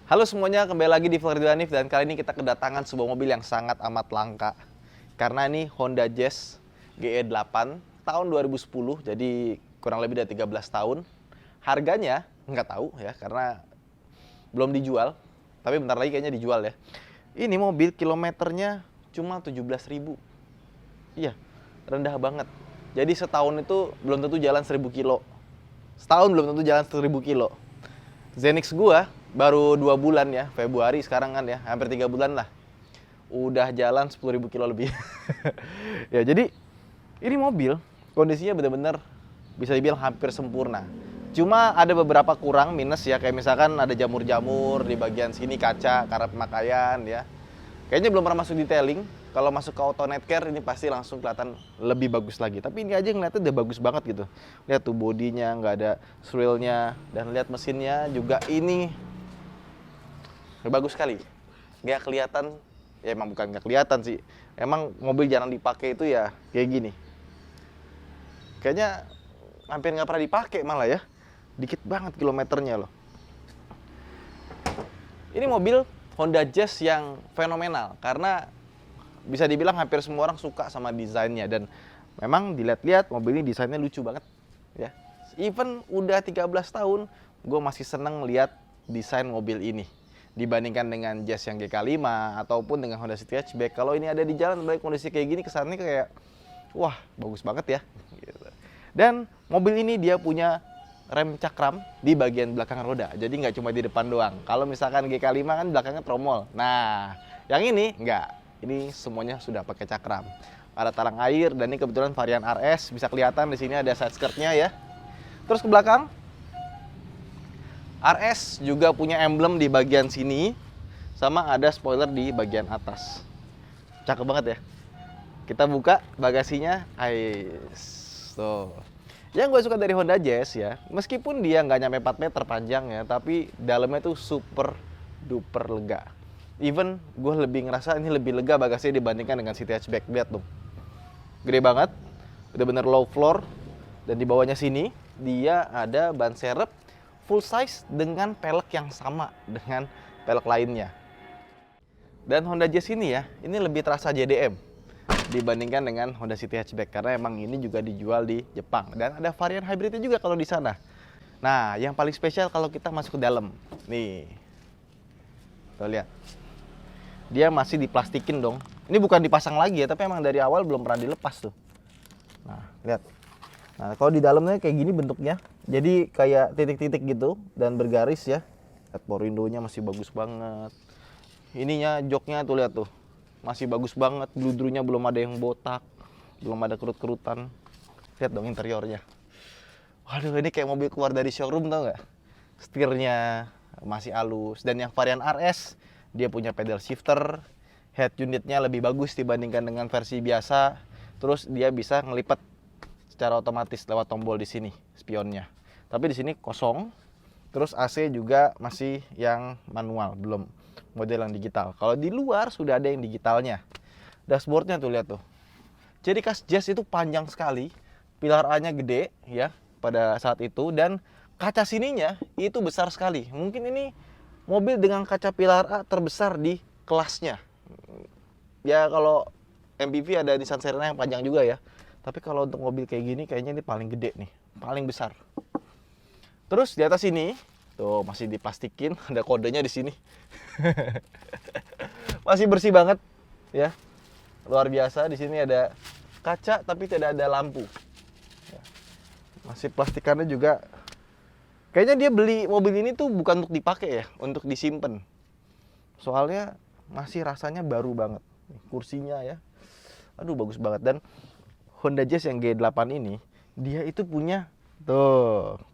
Halo semuanya, kembali lagi di Vlogger Hanif dan kali ini kita kedatangan sebuah mobil yang sangat amat langka. Karena ini Honda Jazz GE8 tahun 2010, jadi kurang lebih dari 13 tahun. Harganya nggak tahu ya, karena belum dijual. Tapi bentar lagi kayaknya dijual ya. Ini mobil kilometernya cuma 17.000. Iya, rendah banget. Jadi setahun itu belum tentu jalan 1000 kilo. Setahun belum tentu jalan 1000 kilo. Zenix gua baru 2 bulan ya, Februari sekarang kan ya, hampir 3 bulan lah. Udah jalan 10.000 kilo lebih. Ya, jadi ini mobil kondisinya benar-benar bisa dibilang hampir sempurna. Cuma ada beberapa kurang minus ya, kayak misalkan ada jamur-jamur di bagian sini kaca karena pemakaian ya. Kayaknya belum pernah masuk detailing. Kalau masuk ke AutoNet Care ini pasti langsung kelihatan lebih bagus lagi. Tapi ini aja ngeliatnya udah bagus banget gitu. Lihat tuh bodinya, nggak ada swirlnya, dan lihat mesinnya juga ini bagus sekali. Nggak kelihatan, ya emang bukan nggak kelihatan sih. Emang mobil jarang dipakai itu ya kayak gini. Kayaknya hampir nggak pernah dipakai malah ya. Dikit banget kilometernya loh. Ini mobil Honda Jazz yang fenomenal karena bisa dibilang hampir semua orang suka sama desainnya, dan memang dilihat-lihat mobil ini desainnya lucu banget ya. Even udah 13 tahun gue masih seneng lihat desain mobil ini dibandingkan dengan Jazz yang GK5 ataupun dengan Honda City Hatchback. Kalau ini ada di jalan balik kondisi kayak gini, kesannya kayak wah bagus banget ya gitu. Dan mobil ini dia punya rem cakram di bagian belakang roda, jadi nggak cuma di depan doang. Kalau misalkan GK5 kan belakangnya tromol, nah yang ini nggak, ini semuanya sudah pakai cakram. Ada talang air, dan ini kebetulan varian RS, bisa kelihatan di sini ada side skirtnya ya. Terus ke belakang, RS juga punya emblem di bagian sini, sama ada spoiler di bagian atas. Cakep banget ya. Kita buka bagasinya, tuh. Yang gue suka dari Honda Jazz ya, meskipun dia nggak nyampe 4 meter panjangnya, tapi dalamnya tuh super duper lega. Even gue lebih ngerasa ini lebih lega bagasinya dibandingkan dengan City Hatchback. Lihat tuh, gede banget, udah bener low floor. Dan di bawahnya sini dia ada ban serep full size dengan pelek yang sama dengan pelek lainnya. Dan Honda Jazz ini ya, ini lebih terasa JDM dibandingkan dengan Honda City Hatchback karena emang ini juga dijual di Jepang, dan ada varian hybridnya juga kalau di sana. Nah, yang paling spesial kalau kita masuk ke dalam. Nih. Tuh lihat. Dia masih diplastikin dong. Ini bukan dipasang lagi ya, tapi emang dari awal belum pernah dilepas tuh. Nah, lihat. Nah, kalau di dalamnya kayak gini bentuknya. Jadi kayak titik-titik gitu dan bergaris ya. Lihat power window-nya masih bagus banget. Ininya joknya tuh lihat tuh. Masih bagus banget, bludrunya belum ada yang botak, belum ada kerut-kerutan. Lihat dong interiornya. Waduh, ini kayak mobil keluar dari showroom, tau nggak? Setirnya masih halus, dan yang varian RS dia punya pedal shifter, head unitnya lebih bagus dibandingkan dengan versi biasa. Terus dia bisa ngelipat secara otomatis lewat tombol di sini spionnya. Tapi di sini kosong. Terus AC juga masih yang manual, belum model yang digital. Kalau di luar sudah ada yang digitalnya. Dashboardnya tuh lihat tuh. Jadi khas Jazz itu panjang sekali, pilar A-nya gede ya pada saat itu, dan kaca sininya itu besar sekali. Mungkin ini mobil dengan kaca pilar A terbesar di kelasnya. Ya kalau MPV ada Nissan Serena yang panjang juga ya. Tapi kalau untuk mobil kayak gini kayaknya ini paling gede nih, paling besar. Terus di atas ini tuh masih diplastikin, ada kodenya di sini. Masih bersih banget ya. Luar biasa, di sini ada kaca tapi tidak ada lampu. Ya. Masih plastikannya juga. Kayaknya dia beli mobil ini tuh bukan untuk dipakai ya, untuk disimpan. Soalnya masih rasanya baru banget. Kursinya ya. Aduh bagus banget. Dan Honda Jazz yang G8 ini dia itu punya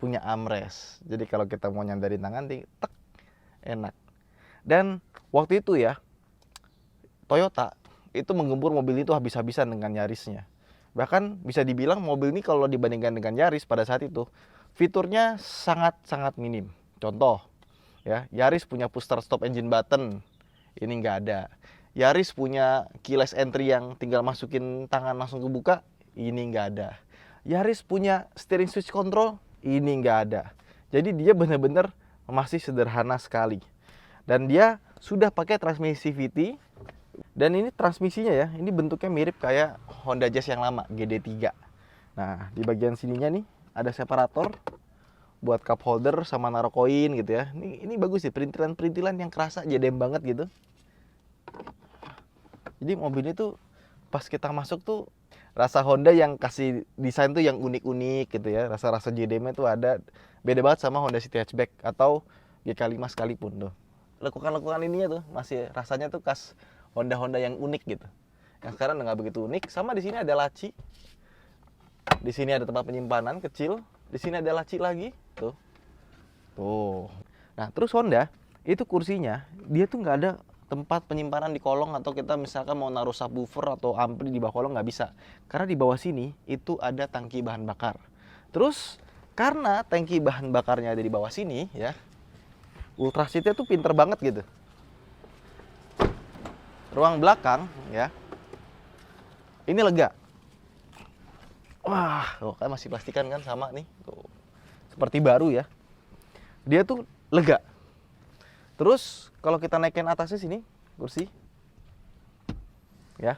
punya armrest. Jadi kalau kita mau nyandarin tangan, tek, enak. Dan waktu itu ya, Toyota itu menggempur mobil itu habis-habisan dengan Yarisnya. Bahkan bisa dibilang mobil ini kalau dibandingkan dengan Yaris pada saat itu, fiturnya sangat-sangat minim. Contoh, ya, Yaris punya push start stop engine button, ini nggak ada. Yaris punya keyless entry yang tinggal masukin tangan langsung kebuka, ini nggak ada. Yaris punya steering switch control, ini nggak ada. Jadi dia benar-benar masih sederhana sekali. Dan dia sudah pakai transmisi VT. Dan ini transmisinya ya, ini bentuknya mirip kayak Honda Jazz yang lama, GD3. Nah, di bagian sininya nih ada separator buat cup holder sama naruh koin gitu ya. Ini bagus sih, perintilan-perintilan yang kerasa JDM banget gitu. Jadi mobil ini tuh pas kita masuk tuh rasa Honda yang kasih desain tuh yang unik-unik gitu ya. Rasa-rasa JDM-nya tuh ada, beda banget sama Honda City Hatchback atau GK5 sekalipun tuh. Lekukan-lekukan ininya tuh masih rasanya tuh khas Honda-Honda yang unik gitu. Yang sekarang nggak begitu unik. Sama di sini ada laci. Di sini ada tempat penyimpanan kecil. Di sini ada laci lagi. Tuh. Tuh. Nah, terus Honda itu kursinya dia tuh nggak ada tempat penyimpanan di kolong, atau kita misalkan mau naruh subwoofer atau ampli di bawah kolong nggak bisa. Karena di bawah sini itu ada tangki bahan bakar. Terus karena tangki bahan bakarnya ada di bawah sini ya, Ultraseatnya tuh pinter banget gitu. Ruang belakang ya, ini lega. Wah, kan masih plastikan kan sama nih, tuh. Seperti baru ya. Dia tuh lega. Terus kalau kita naikin atasnya sini, kursi, ya,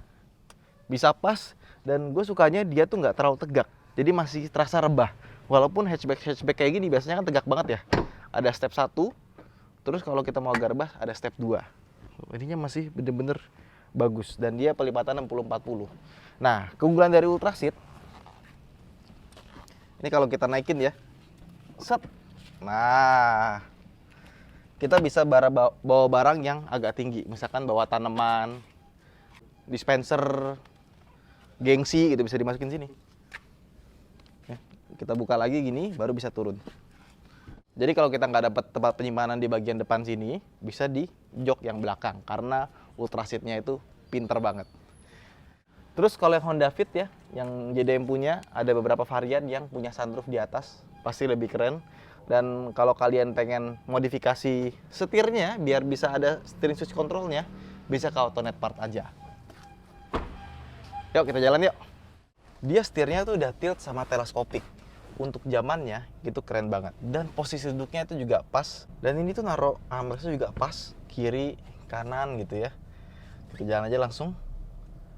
bisa pas. Dan gue sukanya dia tuh nggak terlalu tegak, jadi masih terasa rebah. Walaupun hatchback kayak gini biasanya kan tegak banget ya. Ada step 1, terus kalau kita mau agak rebah ada step 2. Ininya masih bener-bener bagus dan dia pelipatan 60-40. Nah, keunggulan dari Ultraseat ini kalau kita naikin ya, set. Nah, kita bisa bawa barang yang agak tinggi, misalkan bawa tanaman, dispenser, gengsi gitu bisa dimasukin sini. Kita buka lagi gini, baru bisa turun. Jadi kalau kita nggak dapat tempat penyimpanan di bagian depan sini, bisa di jok yang belakang karena Ultraseatnya itu pinter banget. Terus kalau yang Honda Fit ya, yang JDM punya, ada beberapa varian yang punya sunroof di atas, pasti lebih keren. Dan kalau kalian pengen modifikasi setirnya biar bisa ada steering switch controlnya, bisa ke Autonet Part aja. Yuk kita jalan yuk. Dia setirnya tuh udah tilt sama teleskopik. Untuk zamannya gitu keren banget, dan posisi duduknya itu juga pas, dan ini tuh naruh armrestnya juga pas, kiri kanan gitu ya. Kita jalan aja langsung.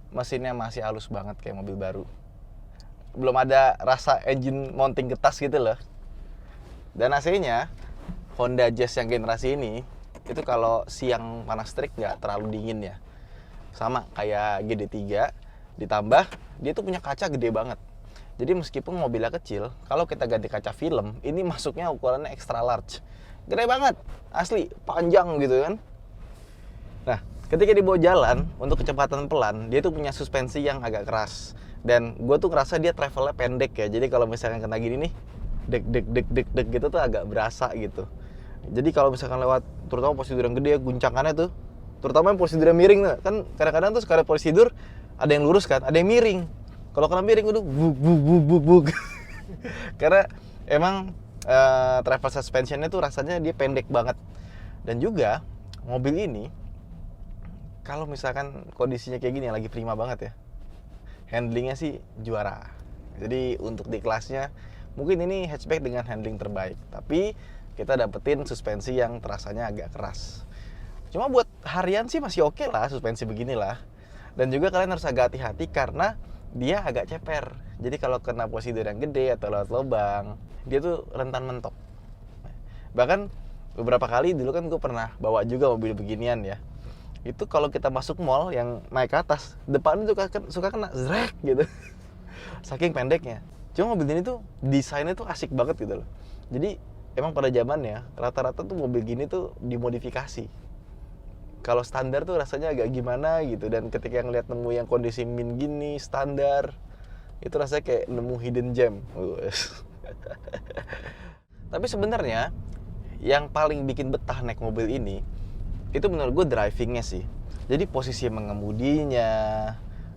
Mesinnya masih halus banget kayak mobil baru, belum ada rasa engine mounting getas gitu loh. Dan AC-nya Honda Jazz yang generasi ini itu kalau siang panas terik nggak terlalu dingin ya, sama kayak GD3, ditambah dia tuh punya kaca gede banget. Jadi meskipun mobilnya kecil, kalau kita ganti kaca film, ini masuknya ukurannya extra large. Gede banget, asli, panjang gitu kan. Nah, ketika dibawa jalan, untuk kecepatan pelan, dia tuh punya suspensi yang agak keras. Dan gue tuh ngerasa dia travelnya pendek ya, jadi kalau misalkan kena gini nih, deg gitu tuh agak berasa gitu. Jadi kalau misalkan lewat, terutama prosedur yang gede, guncangannya tuh, terutama yang prosedur yang miring tuh, kan kadang-kadang tuh sekali prosedur, ada yang lurus kan, ada yang miring. Kalau kena miring udah buk. Karena emang travel suspensionnya tuh rasanya dia pendek banget. Dan juga mobil ini kalau misalkan kondisinya kayak gini lagi prima banget ya, handlingnya sih juara. Jadi untuk di kelasnya mungkin ini hatchback dengan handling terbaik, tapi kita dapetin suspensi yang terasanya agak keras. Cuma buat harian sih masih oke lah suspensi beginilah. Dan juga kalian harus agak hati-hati karena dia agak ceper. Jadi kalau kena prosedur yang gede atau lewat lubang, dia tuh rentan mentok. Bahkan beberapa kali dulu kan gue pernah bawa juga mobil beginian ya. Itu kalau kita masuk mall yang naik ke atas, depannya suka kena zrek gitu. Saking pendeknya. Cuma mobil ini tuh desainnya tuh asik banget gitu loh. Jadi emang pada zamannya rata-rata tuh mobil gini tuh dimodifikasi. Kalau standar tuh rasanya agak gimana gitu, dan ketika ngeliat nemu yang kondisi min gini standar, itu rasanya kayak nemu hidden gem. Tapi sebenarnya yang paling bikin betah naik mobil ini itu menurut gue drivingnya sih. Jadi posisi mengemudinya,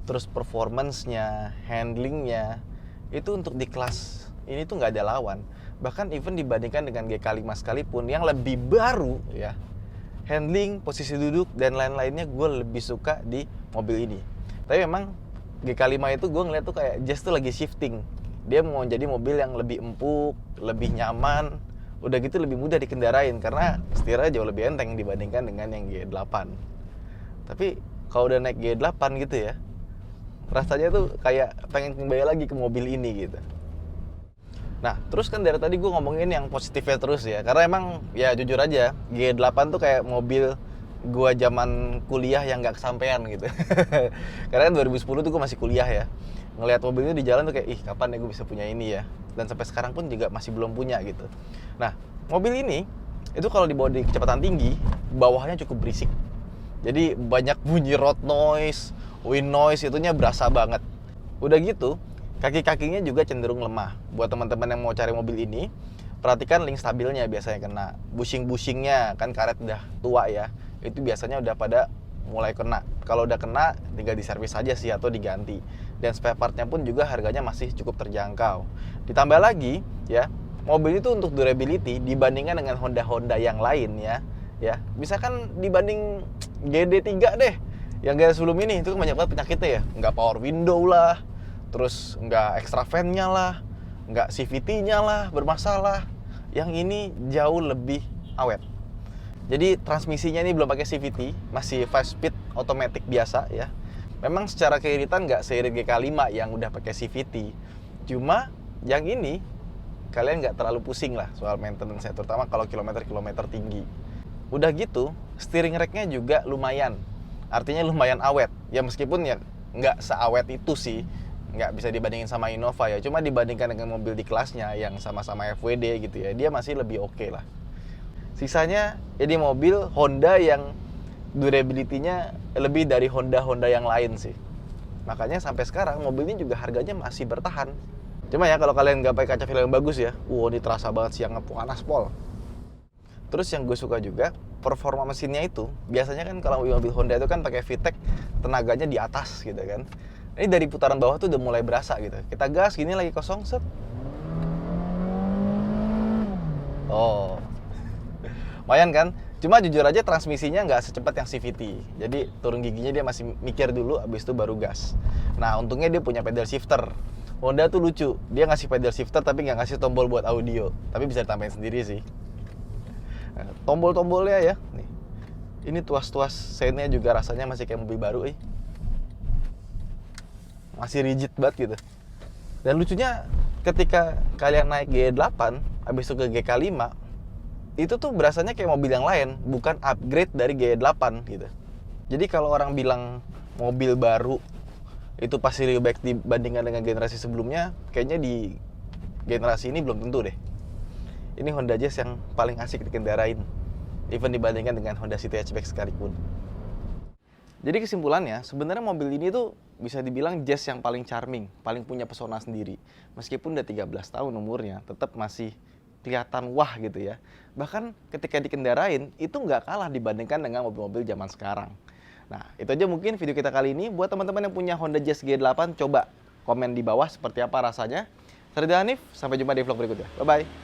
terus performance-nya, handlingnya, itu untuk di kelas ini tuh nggak ada lawan. Bahkan even dibandingkan dengan GK5 sekalipun yang lebih baru ya, handling, posisi duduk, dan lain-lainnya gue lebih suka di mobil ini. Tapi memang GK5 itu gue ngeliat tuh kayak Jazz tuh lagi shifting. Dia mau jadi mobil yang lebih empuk, lebih nyaman, Udah gitu lebih mudah dikendarain karena setirnya jauh lebih enteng dibandingkan dengan yang G8. Tapi kalau udah naik G8 gitu ya, rasanya tuh kayak pengen kembali lagi ke mobil ini gitu. Nah, terus kan dari tadi gue ngomongin yang positifnya terus ya. Karena emang ya jujur aja, G8 tuh kayak mobil gue zaman kuliah yang gak kesampean gitu. Karena kan 2010 tuh gue masih kuliah ya. Ngelihat mobil itu di jalan tuh kayak, ih kapan ya gue bisa punya ini ya. Dan sampai sekarang pun juga masih belum punya gitu. Nah, mobil ini, itu kalau dibawa di kecepatan tinggi, bawahnya cukup berisik. Jadi banyak bunyi road noise, wind noise, itunya berasa banget. Udah gitu, kaki-kakinya juga cenderung lemah. Buat teman-teman yang mau cari mobil ini, perhatikan link stabilnya biasanya kena. Bushing-bushingnya, kan karet udah tua ya, itu biasanya udah pada mulai kena. Kalau udah kena, tinggal diservis aja sih atau diganti. Dan spare partnya pun juga harganya masih cukup terjangkau. Ditambah lagi, ya, mobil itu untuk durability dibandingkan dengan Honda-Honda yang lain ya. Misalkan dibanding GD3 deh, yang gaya sebelum ini, itu banyak banget penyakitnya ya. Nggak power window lah, terus nggak extra fan-nya lah, nggak CVT-nya lah bermasalah. Yang ini jauh lebih awet. Jadi transmisinya ini belum pakai CVT, masih 5 speed automatic biasa ya. Memang secara keiritan nggak seirit GK5 yang udah pakai CVT. Cuma yang ini kalian nggak terlalu pusing lah soal maintenance-nya, terutama kalau kilometer-kilometer tinggi. Udah gitu, steering rack-nya juga lumayan. Artinya lumayan awet. Ya meskipun ya nggak seawet itu sih, nggak bisa dibandingin sama Innova ya. Cuma dibandingkan dengan mobil di kelasnya yang sama-sama FWD gitu ya, dia masih lebih oke lah. Sisanya ini mobil Honda yang durability-nya lebih dari Honda-Honda yang lain sih. Makanya sampai sekarang mobil ini juga harganya masih bertahan. Cuma ya kalau kalian nggak pakai kaca film yang bagus ya, ini terasa banget siang panas pol. Terus yang gue suka juga, performa mesinnya itu, biasanya kan kalau mobil Honda itu kan pakai VTEC, tenaganya di atas gitu kan. Ini dari putaran bawah tuh udah mulai berasa gitu. Kita gas, gini lagi kosong, set. Oh, lumayan kan? Cuma jujur aja transmisinya nggak secepat yang CVT. Jadi turun giginya dia masih mikir dulu, abis itu baru gas. Nah untungnya dia punya pedal shifter. Honda tuh lucu, dia ngasih pedal shifter tapi nggak ngasih tombol buat audio. Tapi bisa ditambahin sendiri sih. Nah, tombol-tombolnya ya, nih. Ini tuas-tuas seinnya juga rasanya masih kayak mobil baru, masih rigid banget gitu. Dan lucunya ketika kalian naik G8, habis itu ke GK5, itu tuh berasanya kayak mobil yang lain, bukan upgrade dari G8 gitu. Jadi kalau orang bilang mobil baru itu pasti lebih baik dibandingkan dengan generasi sebelumnya, kayaknya di generasi ini belum tentu deh. Ini Honda Jazz yang paling asik dikendarain, even dibandingkan dengan Honda City Hatchback sekalipun. Jadi kesimpulannya, sebenarnya mobil ini tuh bisa dibilang Jazz yang paling charming, paling punya pesona sendiri. Meskipun udah 13 tahun umurnya, tetap masih kelihatan wah gitu ya. Bahkan ketika dikendarain, itu nggak kalah dibandingkan dengan mobil-mobil zaman sekarang. Nah, itu aja mungkin video kita kali ini. Buat teman-teman yang punya Honda Jazz G8, coba komen di bawah seperti apa rasanya. Saya Hanif, sampai jumpa di vlog berikutnya. Bye-bye.